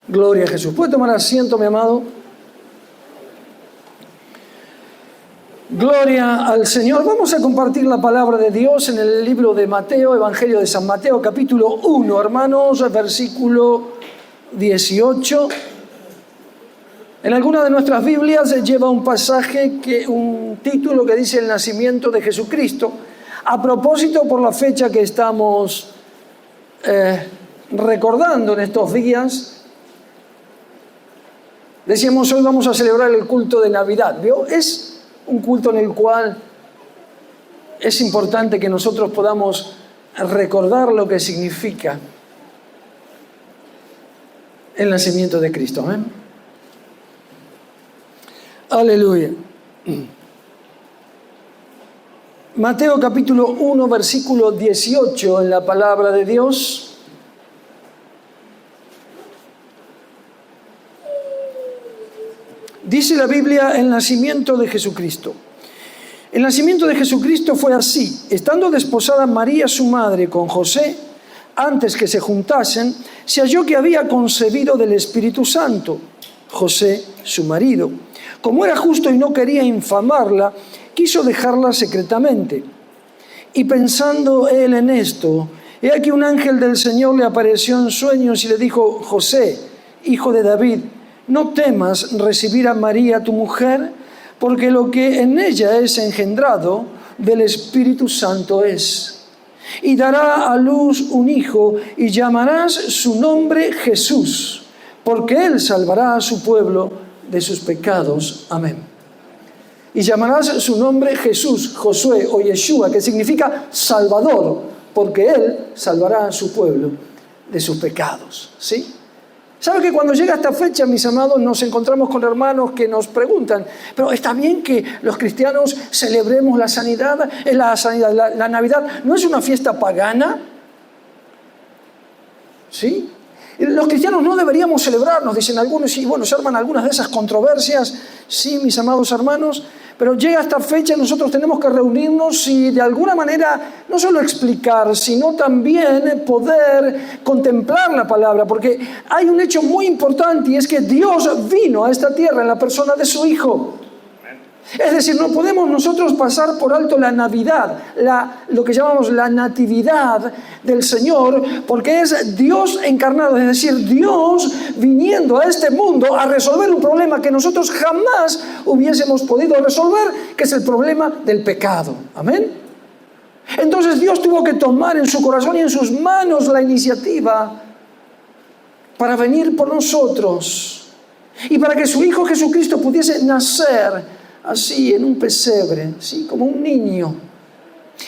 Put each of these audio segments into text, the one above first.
Gloria a Jesús. ¿Puede tomar asiento, mi amado? Gloria al Señor. Vamos a compartir la palabra de Dios en el libro de Mateo, Evangelio de San Mateo, capítulo 1, hermanos, versículo 18. En alguna de nuestras Biblias lleva un pasaje, un título que dice el nacimiento de Jesucristo. A propósito, por la fecha que estamos recordando en estos días, decíamos, hoy vamos a celebrar el culto de Navidad. ¿Vio? Es un culto en el cual es importante que nosotros podamos recordar lo que significa el nacimiento de Cristo. ¿Amén? Aleluya. Mateo capítulo 1, versículo 18 en la palabra de Dios. Dice la Biblia el nacimiento de Jesucristo. El nacimiento de Jesucristo fue así. Estando desposada María, su madre, con José, antes que se juntasen, se halló que había concebido del Espíritu Santo. José, su marido, como era justo y no quería infamarla, quiso dejarla secretamente. Y pensando él en esto, he aquí un ángel del Señor le apareció en sueños y le dijo: José, hijo de David, no temas recibir a María tu mujer, porque lo que en ella es engendrado del Espíritu Santo es. Y dará a luz un hijo y llamarás su nombre Jesús, porque él salvará a su pueblo de sus pecados. Amén. Y llamarás su nombre Jesús, Josué o Yeshua, que significa Salvador, porque él salvará a su pueblo de sus pecados. ¿Sí? ¿Sabe que cuando llega esta fecha, mis amados, nos encontramos con hermanos que nos preguntan, pero está bien que los cristianos celebremos la sanidad, la Navidad, ¿no es una fiesta pagana? ¿Sí? Los cristianos no deberíamos celebrarnos, dicen algunos, y bueno, se arman algunas de esas controversias, sí, mis amados hermanos, pero llega esta fecha y nosotros tenemos que reunirnos y de alguna manera no solo explicar, sino también poder contemplar la palabra, porque hay un hecho muy importante y es que Dios vino a esta tierra en la persona de su Hijo. Es decir, no podemos nosotros pasar por alto la Navidad, lo que llamamos la natividad del Señor, porque es Dios encarnado, es decir, Dios viniendo a este mundo a resolver un problema que nosotros jamás hubiésemos podido resolver, que es el problema del pecado. Amén. Entonces Dios tuvo que tomar en su corazón y en sus manos la iniciativa para venir por nosotros y para que su Hijo Jesucristo pudiese nacer así en un pesebre, ¿sí? Como un niño,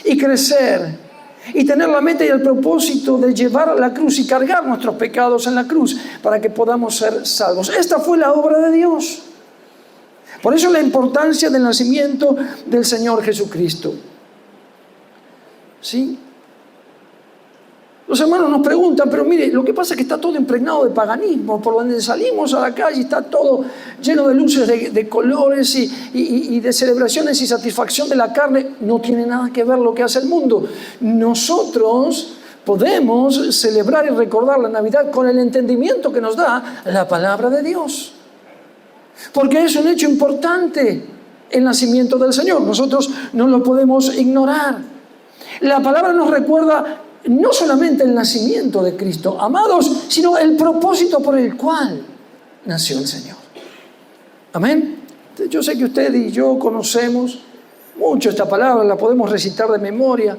y crecer, y tener la meta y el propósito de llevar la cruz y cargar nuestros pecados en la cruz para que podamos ser salvos. Esta fue la obra de Dios. Por eso la importancia del nacimiento del Señor Jesucristo. ¿Sí? Los hermanos nos preguntan, pero mire, lo que pasa es que está todo impregnado de paganismo. Por donde salimos a la calle está todo lleno de luces, de colores y de celebraciones y satisfacción de la carne. No tiene nada que ver lo que hace el mundo. Nosotros podemos celebrar y recordar la Navidad con el entendimiento que nos da la palabra de Dios. Porque es un hecho importante el nacimiento del Señor. Nosotros no lo podemos ignorar. La palabra nos recuerda no solamente el nacimiento de Cristo, amados, sino el propósito por el cual nació el Señor. Amén. Yo sé que usted y yo conocemos mucho esta palabra, la podemos recitar de memoria,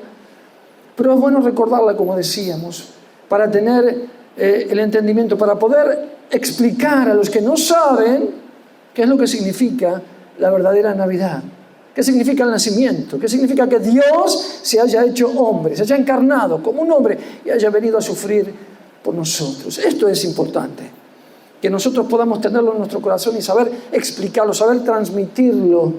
pero es bueno recordarla, como decíamos, para tener el entendimiento, para poder explicar a los que no saben qué es lo que significa la verdadera Navidad. ¿Qué significa el nacimiento? ¿Qué significa que Dios se haya hecho hombre, se haya encarnado como un hombre y haya venido a sufrir por nosotros? Esto es importante, que nosotros podamos tenerlo en nuestro corazón y saber explicarlo, saber transmitirlo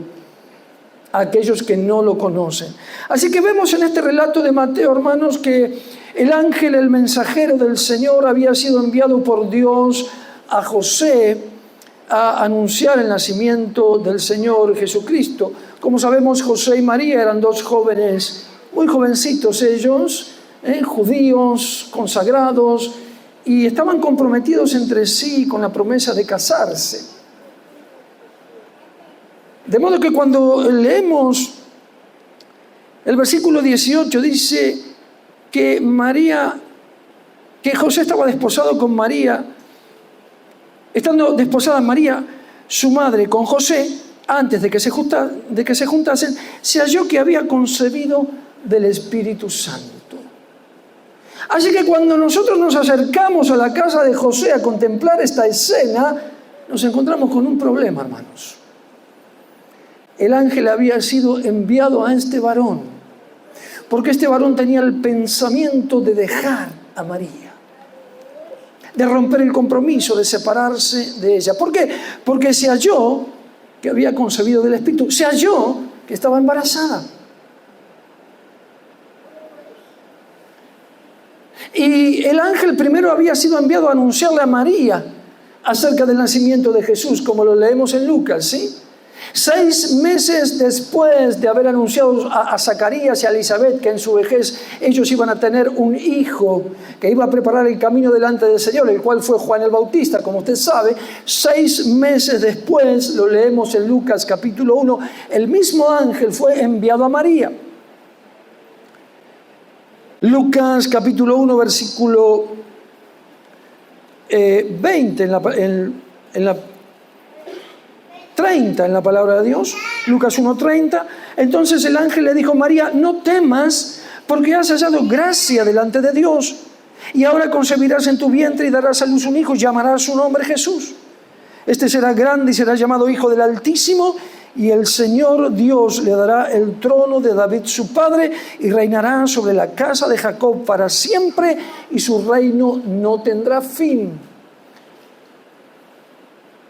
a aquellos que no lo conocen. Así que vemos en este relato de Mateo, hermanos, que el ángel, el mensajero del Señor, había sido enviado por Dios a José a anunciar el nacimiento del Señor Jesucristo. Como sabemos, José y María eran dos jóvenes, muy jovencitos ellos, judíos, consagrados, y estaban comprometidos entre sí con la promesa de casarse. De modo que cuando leemos el versículo 18 dice que José estaba desposado con María, estando desposada María, su madre, con José, antes de que se juntasen, se halló que había concebido del Espíritu Santo. Así que cuando nosotros nos acercamos a la casa de José a contemplar esta escena, nos encontramos con un problema, hermanos. El ángel había sido enviado a este varón, porque este varón tenía el pensamiento de dejar a María, de romper el compromiso, de separarse de ella. ¿Por qué? Porque se halló que había concebido del Espíritu, se halló que estaba embarazada. Y el ángel primero había sido enviado a anunciarle a María acerca del nacimiento de Jesús, como lo leemos en Lucas, ¿sí? 6 meses después de haber anunciado a Zacarías y a Elizabeth que en su vejez ellos iban a tener un hijo que iba a preparar el camino delante del Señor, el cual fue Juan el Bautista, como usted sabe, 6 meses después, lo leemos en Lucas capítulo 1, el mismo ángel fue enviado a María. Lucas capítulo 1, versículo 20, en la 30 en la palabra de Dios, Lucas 1:30. Entonces el ángel le dijo: María, no temas, porque has hallado gracia delante de Dios, y ahora concebirás en tu vientre y darás a luz un hijo, y llamarás su nombre Jesús. Este será grande y será llamado Hijo del Altísimo, y el Señor Dios le dará el trono de David su padre, y reinará sobre la casa de Jacob para siempre, y su reino no tendrá fin.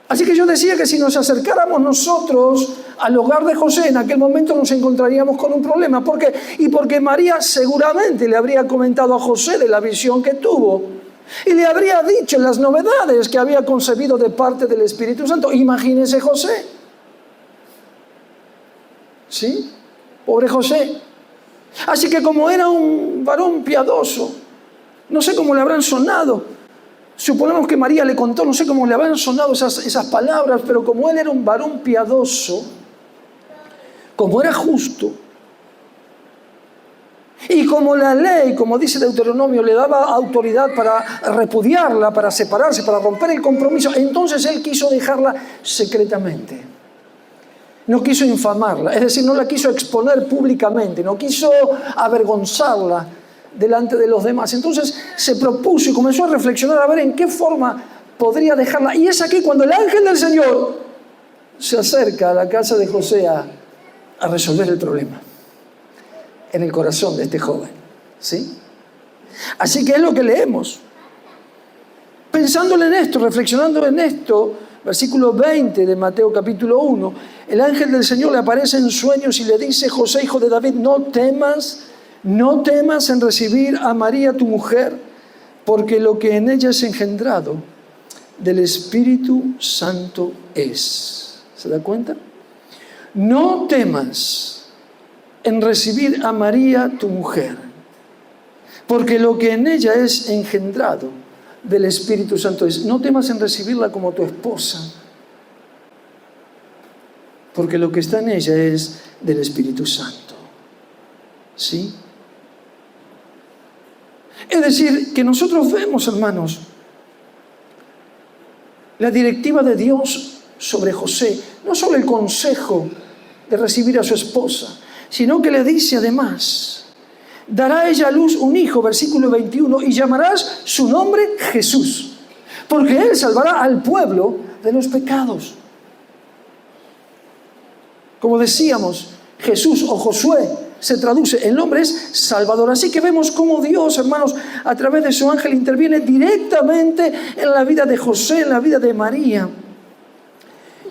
Así que yo decía que si nos acercáramos nosotros al hogar de José, en aquel momento nos encontraríamos con un problema. ¿Por qué? Y porque María seguramente le habría comentado a José de la visión que tuvo y le habría dicho las novedades que había concebido de parte del Espíritu Santo. Imagínese José. ¿Sí? Pobre José. Así que como era un varón piadoso, no sé cómo le habrán sonado. Suponemos que María le contó, no sé cómo le habrán sonado esas palabras, pero como él era un varón piadoso, como era justo, y como la ley, como dice Deuteronomio, le daba autoridad para repudiarla, para separarse, para romper el compromiso, entonces él quiso dejarla secretamente. No quiso infamarla, es decir, no la quiso exponer públicamente, no quiso avergonzarla delante de los demás. Entonces se propuso y comenzó a reflexionar a ver en qué forma podría dejarla. Y es aquí cuando el ángel del Señor se acerca a la casa de José a resolver el problema en el corazón de este joven. ¿Sí? Así que es lo que leemos. Pensándole en esto, reflexionando en esto, versículo 20 de Mateo capítulo 1, el ángel del Señor le aparece en sueños y le dice: José, hijo de David, no temas en recibir a María tu mujer, porque lo que en ella es engendrado del Espíritu Santo es. ¿Se da cuenta? No temas en recibir a María tu mujer, porque lo que en ella es engendrado del Espíritu Santo es. No temas en recibirla como tu esposa, porque lo que está en ella es del Espíritu Santo. ¿Sí? Es decir, que nosotros vemos, hermanos, la directiva de Dios sobre José, no solo el consejo de recibir a su esposa, sino que le dice además: dará ella a luz un hijo, versículo 21, y llamarás su nombre Jesús, porque él salvará al pueblo de los pecados. Como decíamos, Jesús o Josué se traduce, el nombre es Salvador. Así que vemos cómo Dios, hermanos, a través de su ángel interviene directamente en la vida de José, en la vida de María,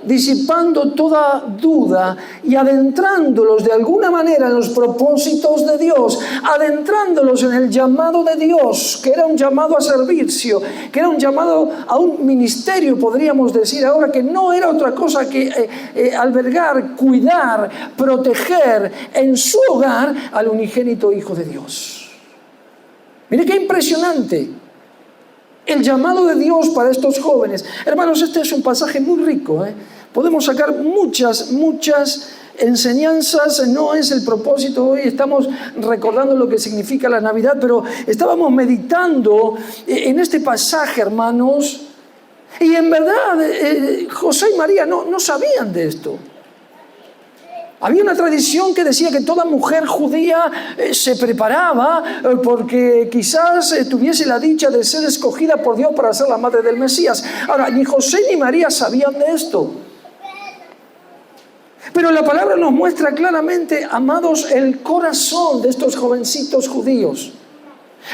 disipando toda duda y adentrándolos de alguna manera en los propósitos de Dios, adentrándolos en el llamado de Dios, que era un llamado a servicio, que era un llamado a un ministerio, podríamos decir ahora, que no era otra cosa que albergar, cuidar, proteger en su hogar al unigénito Hijo de Dios. Mire qué impresionante. El llamado de Dios para estos jóvenes. Hermanos, este es un pasaje muy rico, ¿eh? Podemos sacar muchas enseñanzas. No es el propósito hoy, estamos recordando lo que significa la Navidad, pero estábamos meditando en este pasaje, hermanos, y en verdad José y María no sabían de esto. Había una tradición que decía que toda mujer judía se preparaba porque quizás tuviese la dicha de ser escogida por Dios para ser la madre del Mesías. Ahora, ni José ni María sabían de esto. Pero la palabra nos muestra claramente, amados, el corazón de estos jovencitos judíos.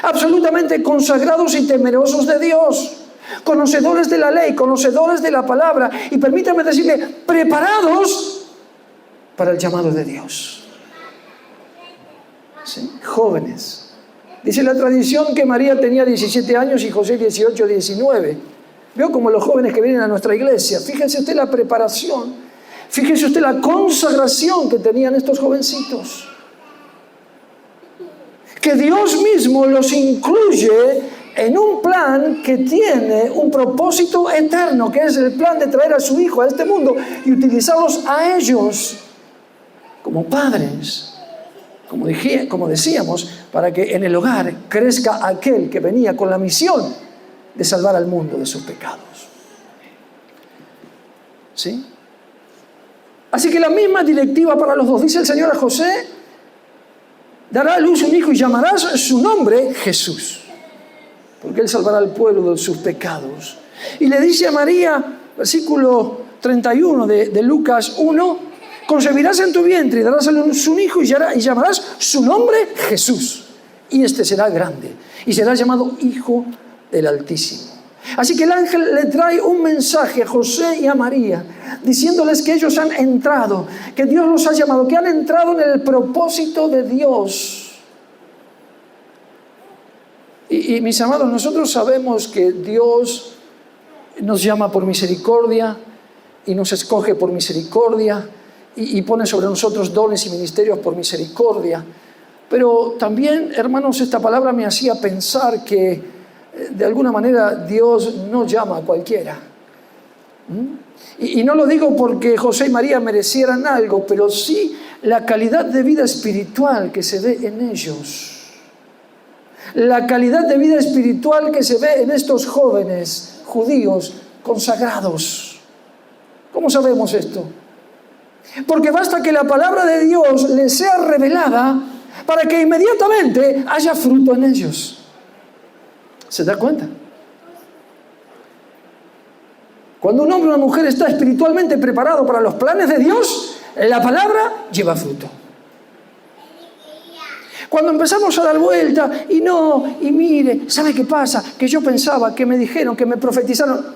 Absolutamente consagrados y temerosos de Dios. Conocedores de la ley, conocedores de la palabra. Y permítanme decirle, preparados para el llamado de Dios. ¿Sí? Jóvenes. Dice la tradición que María tenía 17 años y José 18, 19. Veo como los jóvenes que vienen a nuestra iglesia. Fíjense usted la preparación. Fíjese usted la consagración que tenían estos jovencitos. Que Dios mismo los incluye en un plan que tiene un propósito eterno, que es el plan de traer a su Hijo a este mundo y utilizarlos a ellos como padres, como decíamos, para que en el hogar crezca aquel que venía con la misión de salvar al mundo de sus pecados. ¿Sí? Así que la misma directiva para los dos. Dice el Señor a José: dará a luz un hijo y llamarás su nombre Jesús, porque Él salvará al pueblo de sus pecados. Y le dice a María, versículo 31 de Lucas 1, concebirás en tu vientre y darás a luz un hijo y llamarás su nombre Jesús. Y este será grande y será llamado Hijo del Altísimo. Así que el ángel le trae un mensaje a José y a María, diciéndoles que ellos han entrado, que Dios los ha llamado, que han entrado en el propósito de Dios. Y mis amados, nosotros sabemos que Dios nos llama por misericordia y nos escoge por misericordia y pone sobre nosotros dones y ministerios por misericordia. Pero también, hermanos, esta palabra me hacía pensar que de alguna manera Dios no llama a cualquiera. Y no lo digo porque José y María merecieran algo, pero sí la calidad de vida espiritual que se ve en ellos. La calidad de vida espiritual que se ve en estos jóvenes judíos consagrados. ¿Cómo sabemos esto? Porque basta que la palabra de Dios les sea revelada para que inmediatamente haya fruto en ellos. ¿Se da cuenta? Cuando un hombre o una mujer está espiritualmente preparado para los planes de Dios, la palabra lleva fruto. Cuando empezamos a dar vuelta y mire, ¿sabe qué pasa? Que yo pensaba, que me dijeron, que me profetizaron.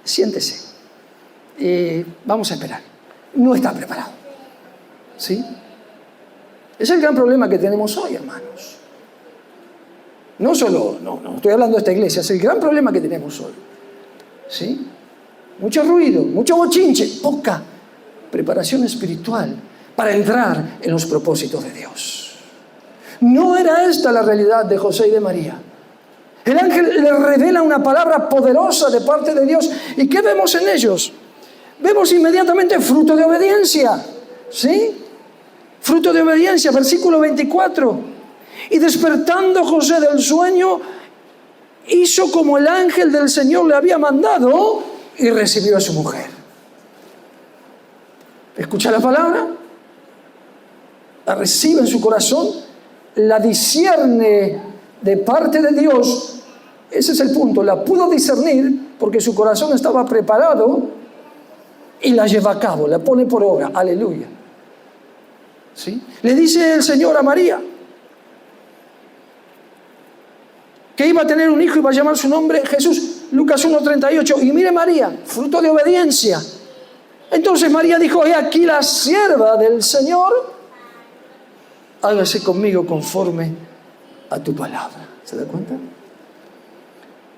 Siéntese. Vamos a esperar. No está preparado. ¿Sí? Es el gran problema que tenemos hoy, hermanos. No estoy hablando de esta iglesia, es el gran problema que tenemos hoy. ¿Sí? Mucho ruido, mucho bochinche, poca preparación espiritual para entrar en los propósitos de Dios. No era esta la realidad de José y de María. El ángel le revela una palabra poderosa de parte de Dios. ¿Y qué vemos en ellos? Vemos inmediatamente fruto de obediencia. ¿Sí? Fruto de obediencia, versículo 24. Y despertando José del sueño, hizo como el ángel del Señor le había mandado y recibió a su mujer. Escucha la palabra, la recibe en su corazón, la discierne de parte de Dios. Ese es el punto, la pudo discernir porque su corazón estaba preparado y la lleva a cabo, la pone por obra. Aleluya. ¿Sí? Le dice el Señor a María que iba a tener un hijo y va a llamar su nombre Jesús. Lucas 1:38. Y mire María, fruto de obediencia. Entonces María dijo: he aquí la sierva del Señor, hágase conmigo conforme a tu palabra. ¿Se da cuenta?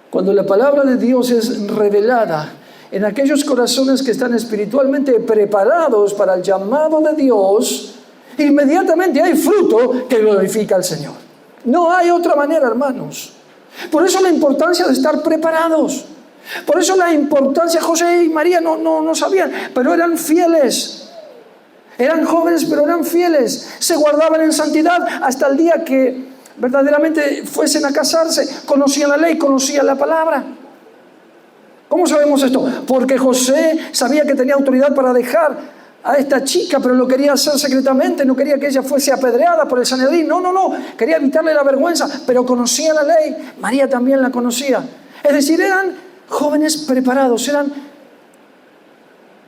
Cuando la palabra de Dios es revelada en aquellos corazones que están espiritualmente preparados para el llamado de Dios, inmediatamente hay fruto que glorifica al Señor. No hay otra manera, hermanos. Por eso la importancia de estar preparados. Por eso la importancia, José y María no sabían, pero eran fieles. Eran jóvenes, pero eran fieles. Se guardaban en santidad hasta el día que verdaderamente fuesen a casarse. Conocían la ley, conocían la palabra. ¿Cómo sabemos esto? Porque José sabía que tenía autoridad para dejar a esta chica, pero lo quería hacer secretamente, no quería que ella fuese apedreada por el Sanedrín. No, quería evitarle la vergüenza, pero conocía la ley. María también la conocía. Es decir, eran jóvenes preparados, eran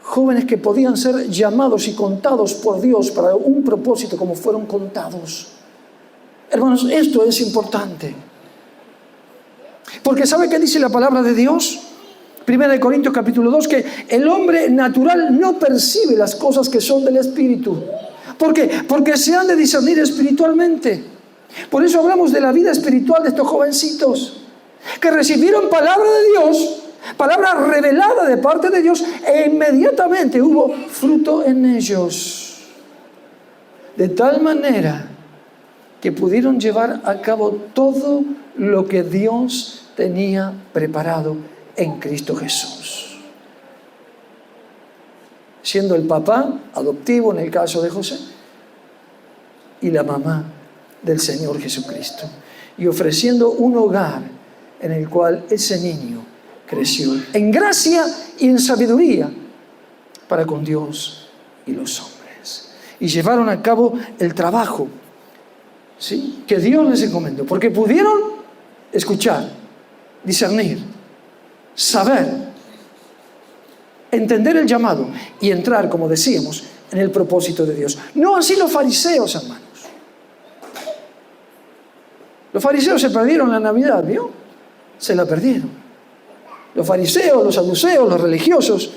jóvenes que podían ser llamados y contados por Dios para un propósito como fueron contados. Hermanos, esto es importante. Porque ¿sabe qué dice la palabra de Dios? 1 Corintios capítulo 2, que el hombre natural no percibe las cosas que son del Espíritu. ¿Por qué? Porque se han de discernir espiritualmente. Por eso hablamos de la vida espiritual de estos jovencitos, que recibieron palabra de Dios, palabra revelada de parte de Dios, e inmediatamente hubo fruto en ellos. De tal manera que pudieron llevar a cabo todo lo que Dios tenía preparado en Cristo Jesús. Siendo el papá adoptivo en el caso de José y la mamá del Señor Jesucristo, y ofreciendo un hogar en el cual ese niño creció en gracia y en sabiduría para con Dios y los hombres, y llevaron a cabo el trabajo, ¿sí?, que Dios les encomendó, porque pudieron escuchar, discernir, saber, entender el llamado y entrar, como decíamos, en el propósito de Dios. No así los fariseos, hermanos. Los fariseos se perdieron la Navidad, ¿vio? Se la perdieron. Los fariseos, los saduceos, los religiosos.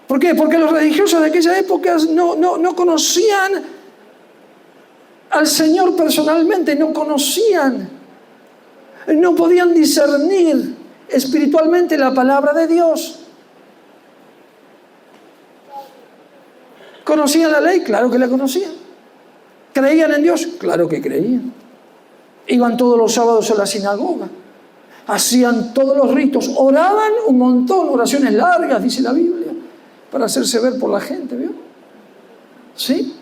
¿Por qué? Porque los religiosos de aquella época no conocían al Señor personalmente, no conocían, no podían discernir espiritualmente la palabra de Dios. ¿Conocían la ley? Claro que la conocían. ¿Creían en Dios? Claro que creían. Iban todos los sábados a la sinagoga, hacían todos los ritos, oraban un montón, oraciones largas, dice la Biblia, para hacerse ver por la gente, ¿vio? ¿Sí?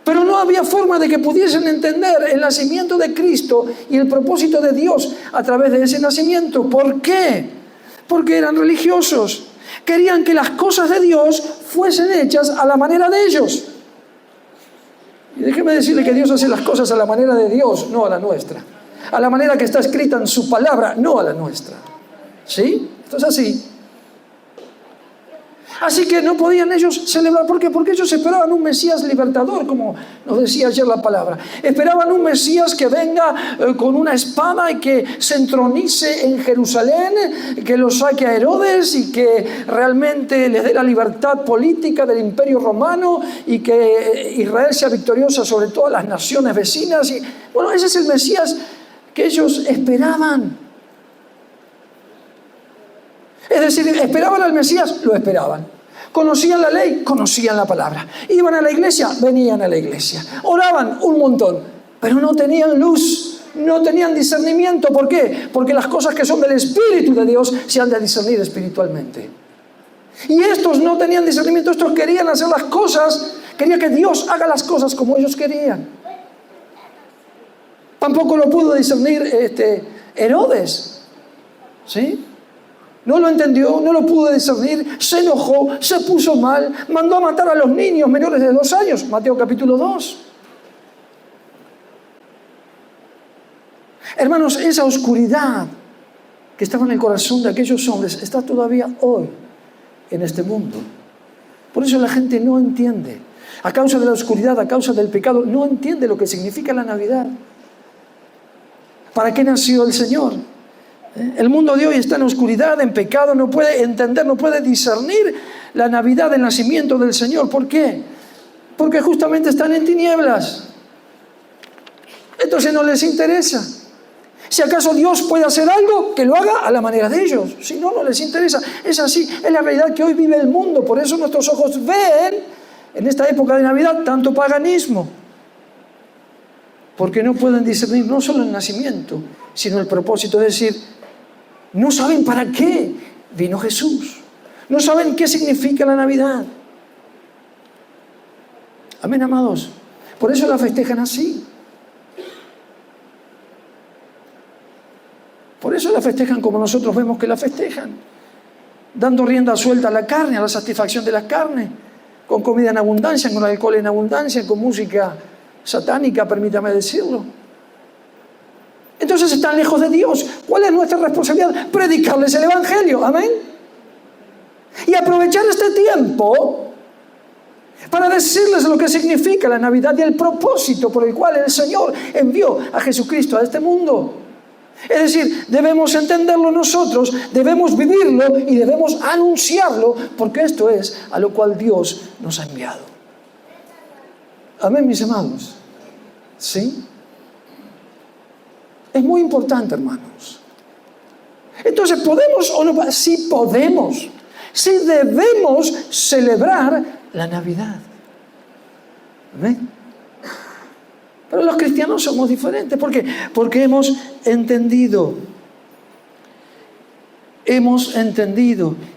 Pero no había forma de que pudiesen entender el nacimiento de Cristo y el propósito de Dios a través de ese nacimiento. ¿Por qué? Porque eran religiosos. Querían que las cosas de Dios fuesen hechas a la manera de ellos. Y déjeme decirle que Dios hace las cosas a la manera de Dios, no a la nuestra. A la manera que está escrita en su palabra, no a la nuestra. ¿Sí? Esto es así. Así que no podían ellos celebrar. ¿Por qué? Porque ellos esperaban un Mesías libertador, como nos decía ayer la palabra. Esperaban un Mesías que venga con una espada y que se entronice en Jerusalén, que lo saque a Herodes y que realmente les dé la libertad política del Imperio Romano y que Israel sea victoriosa sobre todas las naciones vecinas. Y, bueno, ese es el Mesías que ellos esperaban. Es decir, esperaban al Mesías, lo esperaban. Conocían la ley, conocían la palabra. Iban a la iglesia, venían a la iglesia. Oraban un montón, pero no tenían luz, no tenían discernimiento. ¿Por qué? Porque las cosas que son del Espíritu de Dios se han de discernir espiritualmente. Y estos no tenían discernimiento, estos querían hacer las cosas, querían que Dios haga las cosas como ellos querían. Tampoco lo pudo discernir Herodes, ¿sí? No lo entendió, no lo pudo discernir, se enojó, se puso mal, mandó a matar a los niños menores de 2 años, Mateo capítulo 2. Hermanos, esa oscuridad que estaba en el corazón de aquellos hombres está todavía hoy en este mundo. Por eso la gente no entiende. A causa de la oscuridad, a causa del pecado, no entiende lo que significa la Navidad. ¿Para qué nació el Señor? El mundo de hoy está en oscuridad, en pecado, no puede entender, no puede discernir la Navidad del nacimiento del Señor. ¿Por qué? Porque justamente están en tinieblas. Entonces no les interesa. Si acaso Dios puede hacer algo, que lo haga a la manera de ellos. Si no, no les interesa. Es así, es la realidad que hoy vive el mundo. Por eso nuestros ojos ven, en esta época de Navidad, tanto paganismo. porque no pueden discernir no solo el nacimiento, sino el propósito. Es decir, no saben para qué vino Jesús. No saben qué significa la Navidad. Amén, amados. Por eso la festejan así. Por eso la festejan como nosotros vemos que la festejan. Dando rienda suelta a la carne, a la satisfacción de la carne, con comida en abundancia, con alcohol en abundancia, con música satánica, permítame decirlo. Entonces están lejos de Dios. ¿Cuál es nuestra responsabilidad? Predicarles el Evangelio. Amén. Y aprovechar este tiempo para decirles lo que significa la Navidad y el propósito por el cual el Señor envió a Jesucristo a este mundo. Es decir, debemos entenderlo nosotros, debemos vivirlo y debemos anunciarlo, porque esto es a lo cual Dios nos ha enviado. Amén, mis amados. ¿Sí? Es muy importante, hermanos. Entonces, ¿podemos o no? Sí podemos. Sí debemos celebrar la Navidad. ¿Amén? Pero los cristianos somos diferentes. ¿Por qué? Porque hemos entendido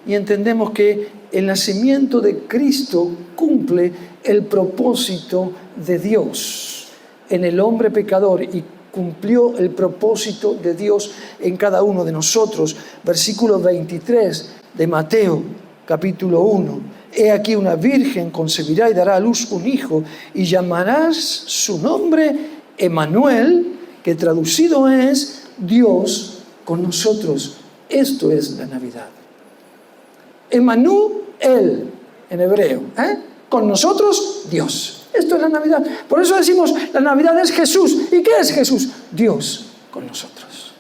y entendemos que el nacimiento de Cristo cumple el propósito de Dios en el hombre pecador y cumplió el propósito de Dios en cada uno de nosotros. Versículo 23 de Mateo, capítulo 1. He aquí una virgen concebirá y dará a luz un hijo y llamarás su nombre Emmanuel, que traducido es Dios con nosotros. Esto es la Navidad. Emmanuel en hebreo, con nosotros Dios. Esto es la Navidad. Por eso decimos, la Navidad es Jesús. ¿Y qué es Jesús? Dios con nosotros.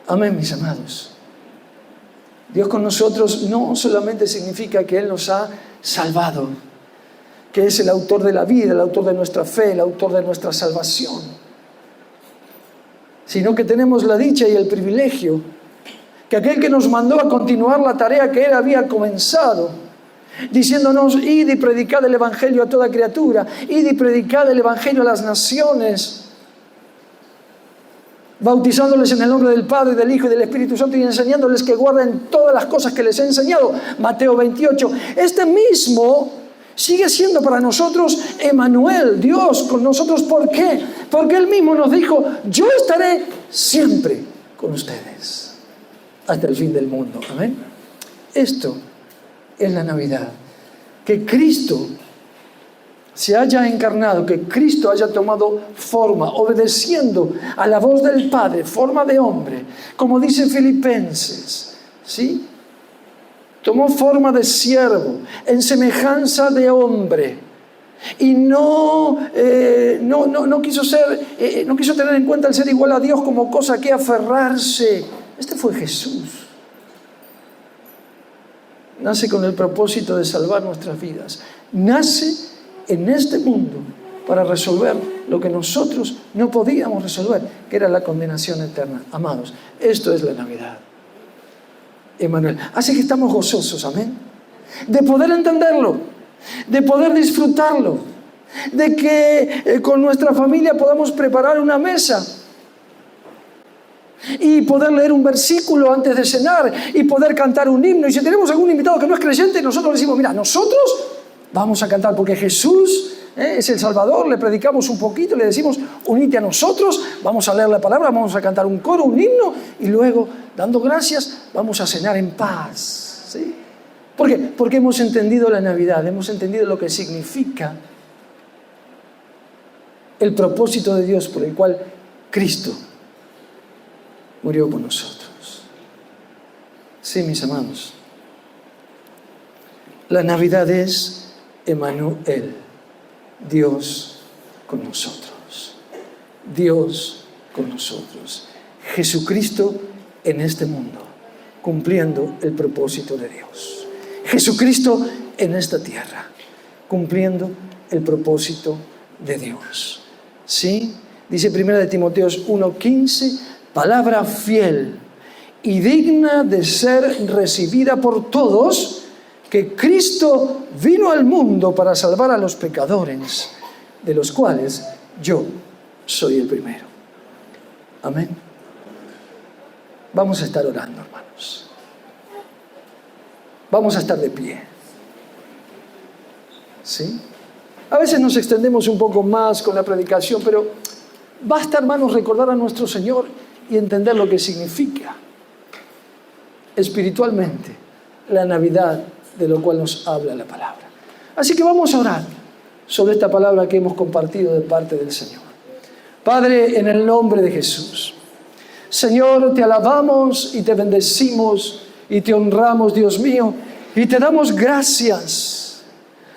Amén, mis amados. Dios con nosotros no solamente significa que Él nos ha salvado, que es el autor de la vida, el autor de nuestra fe, el autor de nuestra salvación, sino que tenemos la dicha y el privilegio que aquel que nos mandó a continuar la tarea que Él había comenzado, diciéndonos, id y predicad el Evangelio a toda criatura, id y predicad el Evangelio a las naciones, bautizándoles en el nombre del Padre, del Hijo y del Espíritu Santo y enseñándoles que guarden todas las cosas que les he enseñado. Mateo 28. Este mismo sigue siendo para nosotros Emmanuel, Dios con nosotros. ¿Por qué? Porque Él mismo nos dijo, yo estaré siempre con ustedes hasta el fin del mundo. Amén. Esto es la Navidad. Que Cristo se haya encarnado, que Cristo haya tomado forma, obedeciendo a la voz del Padre, forma de hombre, como dice Filipenses, ¿sí? Tomó forma de siervo, en semejanza de hombre, y no quiso tener en cuenta el ser igual a Dios como cosa que aferrarse. Este fue Jesús. Nace con el propósito de salvar nuestras vidas. Nace en este mundo para resolver lo que nosotros no podíamos resolver, que era la condenación eterna. Amados, esto es la Navidad. Emmanuel. Así que estamos gozosos, amén, de poder entenderlo, de poder disfrutarlo, de que con nuestra familia podamos preparar una mesa y poder leer un versículo antes de cenar y poder cantar un himno. Y si tenemos algún invitado que no es creyente, nosotros decimos, mira, nosotros vamos a cantar porque Jesús es el Salvador, le predicamos un poquito, le decimos, unite a nosotros, vamos a leer la palabra, vamos a cantar un coro, un himno, y luego, dando gracias, vamos a cenar en paz. ¿Sí? ¿Por qué? Porque hemos entendido la Navidad, hemos entendido lo que significa el propósito de Dios por el cual Cristo murió por nosotros. Sí, mis amados. La Navidad es Emmanuel, Dios con nosotros. Dios con nosotros. Jesucristo en este mundo, cumpliendo el propósito de Dios. Jesucristo en esta tierra, cumpliendo el propósito de Dios. ¿Sí? Dice 1 Timoteo 1:15, palabra fiel y digna de ser recibida por todos, que Cristo vino al mundo para salvar a los pecadores, de los cuales yo soy el primero. Amén. Vamos a estar orando, hermanos. Vamos a estar de pie. ¿Sí? A veces nos extendemos un poco más con la predicación, pero basta, hermanos, recordar a nuestro Señor y entender lo que significa espiritualmente la Navidad, de lo cual nos habla la palabra. Así que vamos a orar sobre esta palabra que hemos compartido de parte del Señor. Padre, en el nombre de Jesús, Señor, te alabamos y te bendecimos y te honramos, Dios mío, y te damos gracias,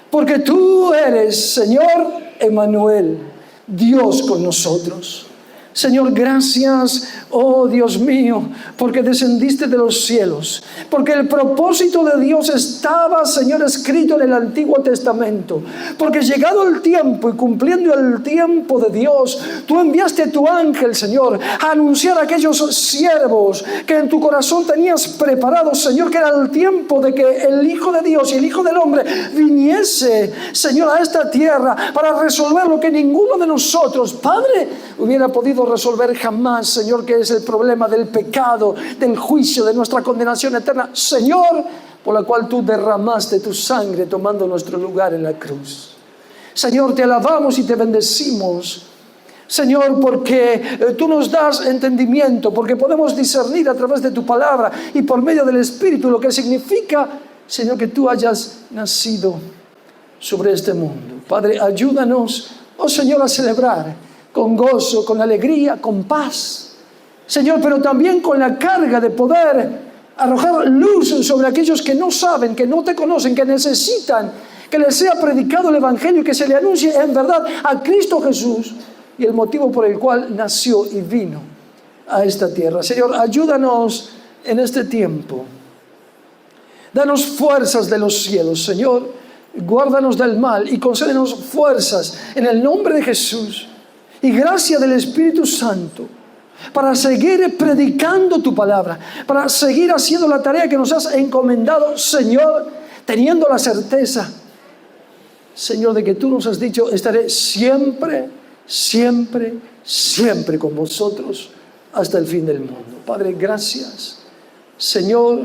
porque tú eres, Señor, Emmanuel, Dios con nosotros. Señor, gracias, oh Dios mío, porque descendiste de los cielos, porque el propósito de Dios estaba, Señor, escrito en el Antiguo Testamento, porque llegado el tiempo y cumpliendo el tiempo de Dios, tú enviaste a tu ángel, Señor, a anunciar a aquellos siervos que en tu corazón tenías preparados, Señor, que era el tiempo de que el Hijo de Dios y el Hijo del Hombre viniese, Señor, a esta tierra para resolver lo que ninguno de nosotros, Padre, hubiera podido resolver jamás, Señor, que es el problema del pecado, del juicio, de nuestra condenación eterna, Señor, por la cual tú derramaste tu sangre tomando nuestro lugar en la cruz. Señor, te alabamos y te bendecimos, Señor, porque tú nos das entendimiento, porque podemos discernir a través de tu palabra y por medio del Espíritu lo que significa, Señor, que tú hayas nacido sobre este mundo. Padre, ayúdanos, oh Señor, a celebrar con gozo, con alegría, con paz, Señor, pero también con la carga de poder arrojar luz sobre aquellos que no saben, que no te conocen, que necesitan que les sea predicado el Evangelio y que se le anuncie en verdad a Cristo Jesús y el motivo por el cual nació y vino a esta tierra. Señor, ayúdanos en este tiempo. Danos fuerzas de los cielos, Señor. Guárdanos del mal y concédenos fuerzas en el nombre de Jesús. Y gracia del Espíritu Santo para seguir predicando tu palabra, para seguir haciendo la tarea que nos has encomendado, Señor, teniendo la certeza, Señor, de que tú nos has dicho: estaré siempre, siempre, siempre con vosotros hasta el fin del mundo. Padre, gracias, Señor,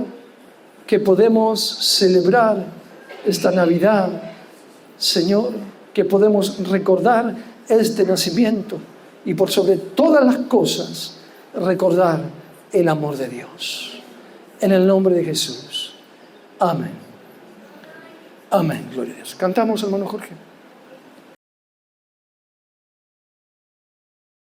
que podemos celebrar esta Navidad, Señor, que podemos recordar este nacimiento y por sobre todas las cosas recordar el amor de Dios. En el nombre de Jesús. Amén. Amén. Gloria a Dios. Cantamos, hermano Jorge.